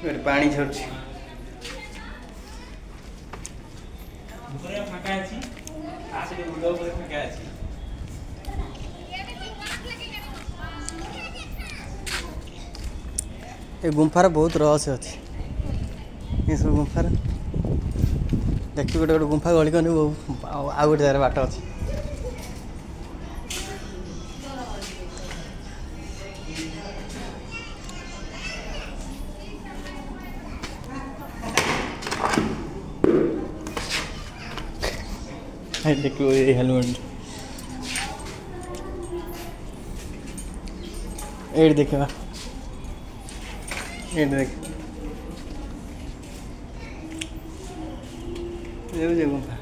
पानी झरुछि ऊपर फाका अछि आसे मुंडो ऊपर फाका अछि ए गुंफार बहुत रहस्य अछि ये सब गुंफार देखि गोटे गोटे गुंफा गली कने आ गोटे जगह बाट अछि देखो ये हेलमेट एड देखा एड देख ये जो गुंफा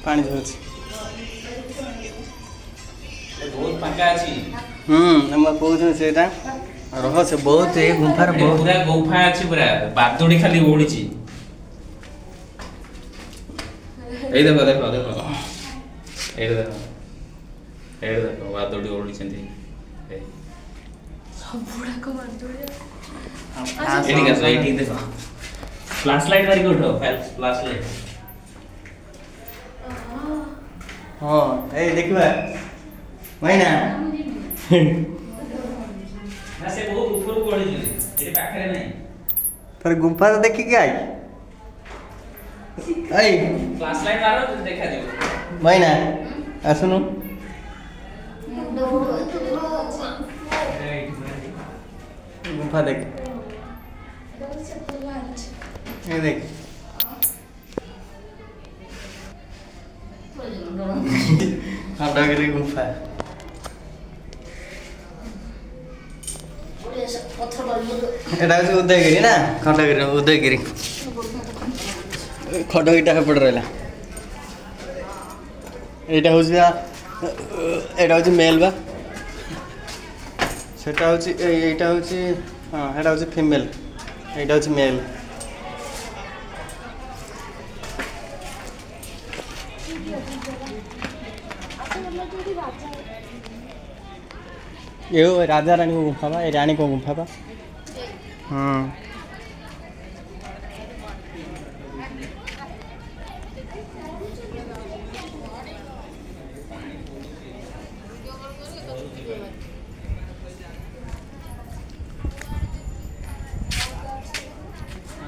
पानी झरुछि बहुत फाका अछि हम कहू सेटा रहस्य बहुत ए गुंफार बहुत पूरा गुंफा अछि पूरा बादुड़ी खाली ओढिछि एई देखो देखो देखो एई देखो बादुड़ी ओढिछन्ती ए सब बुढ़ा को बादुड़ी एडी का एडी देखो फ्लैश लाइट मारी उठो फ्लैश लाइट हां ए देखबा मैना ना से बहुत ऊपर को ओढिछि एडी पाखरे नै पर गुंफा तो देखि के आई आई फ्लैश लाइट मारो तो देखा दियो मैना आसुनु गुंफा देख ये देख खंडगिरी गुंफा এটা হচ্ছে উদয়গিরি না খন্ডগিরি উদয়গিরি খন্ডগিরিটা পড়ে রইলা এটা হচ্ছে এটা হচ্ছে মেল বা সেটা হচ্ছে এইটা হচ্ছে হ্যাঁ এটা হচ্ছে ফিমেল এইটা হচ্ছে মেল ये राजा रानी को गुंफा बा ये रानी को गुंफा बा